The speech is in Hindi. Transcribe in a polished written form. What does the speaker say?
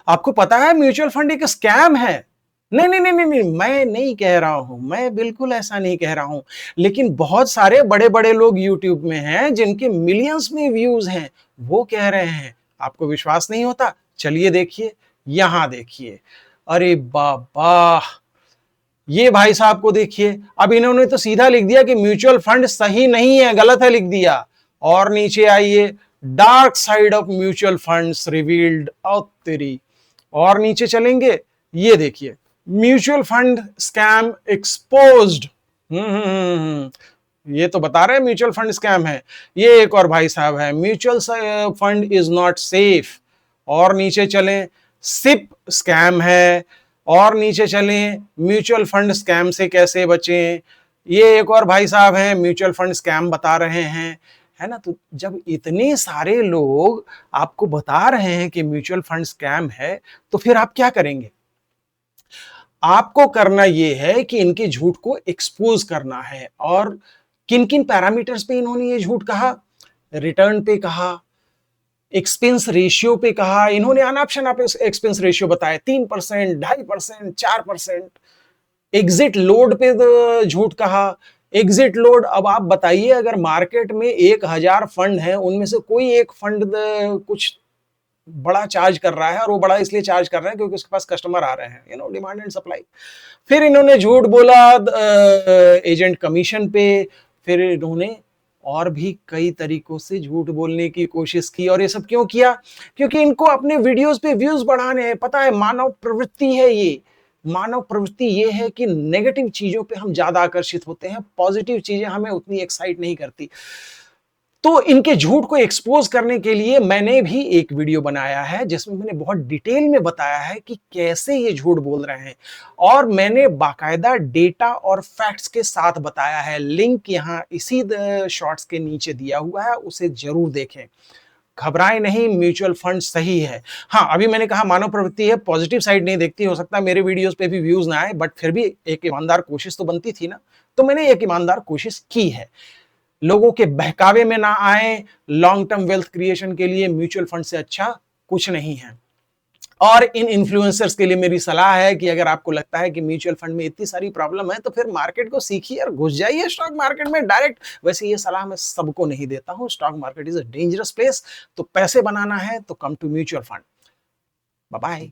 आपको पता है म्यूचुअल फंड एक स्कैम है। नहीं नहीं नहीं नहीं नहीं, मैं नहीं कह रहा हूं, मैं बिल्कुल ऐसा नहीं कह रहा हूं। लेकिन बहुत सारे बड़े बड़े लोग यूट्यूब में हैं जिनके मिलियंस में व्यूज हैं, वो कह रहे हैं। आपको विश्वास नहीं होता? चलिए देखिए, यहां देखिए। अरे बाबा, ये भाई साहब को देखिए। अब इन्होंने तो सीधा लिख दिया कि म्यूचुअल फंड सही नहीं है, गलत है लिख दिया। और नीचे आइए, dark side of mutual funds revealed. और तेरी, और नीचे चलेंगे, ये देखिए, म्यूचुअल फंड स्कैम एक्सपोज्ड। ये तो बता रहे हैं म्यूचुअल फंड स्कैम है। ये एक और भाई साहब है, mutual fund is not safe. और नीचे चलें, सिप स्कैम है। और नीचे चलें, म्यूचुअल फंड स्कैम से कैसे बचें। ये एक और भाई साहब हैं, म्यूचुअल फंड स्कैम बता रहे हैं, है ना। तो जब इतने सारे लोग आपको बता रहे हैं कि म्यूचुअल फंड स्कैम है, तो फिर आप क्या करेंगे? आपको करना यह है कि इनके झूठ को एक्सपोज करना है। और किन किन पैरामीटर्स पे इन्होंने ये झूठ कहा? रिटर्न पे कहा, एक्सपेंस रेशियो पे कहा। इन्होंने अनाप शनाप एक्सपेंस रेशियो बताया, 3%, 2.5%, 4%। एग्जिट लोड पे झूठ कहा। एग्जिट लोड, अब आप बताइए, अगर मार्केट में 1000 फंड है, उनमें से कोई एक फंड कुछ बड़ा चार्ज कर रहा है, और वो बड़ा इसलिए चार्ज कर रहा है क्योंकि उसके पास कस्टमर आ रहे हैं, डिमांड एंड सप्लाई। फिर इन्होंने झूठ बोला एजेंट कमीशन पे। फिर इन्होंने और भी कई तरीकों से झूठ बोलने की कोशिश की। और ये सब क्यों किया? क्योंकि इनको अपने वीडियोस पे व्यूज बढ़ाने हैं। पता है, मानव प्रवृत्ति है ये। मानव प्रवृत्ति ये है कि नेगेटिव चीजों पे हम ज्यादा आकर्षित होते हैं, पॉजिटिव चीजें हमें उतनी एक्साइट नहीं करती। तो इनके झूठ को एक्सपोज करने के लिए मैंने भी एक वीडियो बनाया है, जिसमें मैंने बहुत डिटेल में बताया है कि कैसे ये झूठ बोल रहे हैं। और मैंने बाकायदा डेटा और फैक्ट्स के साथ बताया है। लिंक यहां इसी शॉर्ट्स के नीचे दिया हुआ है, उसे जरूर देखें। घबराएं नहीं, म्यूचुअल फंड सही है। हाँ, अभी मैंने कहा मानव प्रवृत्ति है, पॉजिटिव साइड नहीं देखती। हो सकता है मेरे वीडियोस पे भी व्यूज ना आए, बट फिर भी एक ईमानदार कोशिश तो बनती थी ना। तो मैंने एक ईमानदार कोशिश की है। लोगों के बहकावे में ना आए। लॉन्ग टर्म वेल्थ क्रिएशन के लिए म्यूचुअल फंड से अच्छा कुछ नहीं है। और इन इन्फ्लुएंसर्स के लिए मेरी सलाह है कि अगर आपको लगता है कि म्यूचुअल फंड में इतनी सारी प्रॉब्लम है, तो फिर मार्केट को सीखिए और घुस जाइए स्टॉक मार्केट में डायरेक्ट। वैसे ये सलाह मैं सबको नहीं देता हूं। Stock market is a dangerous place. तो पैसे बनाना है तो come to mutual fund. Bye bye.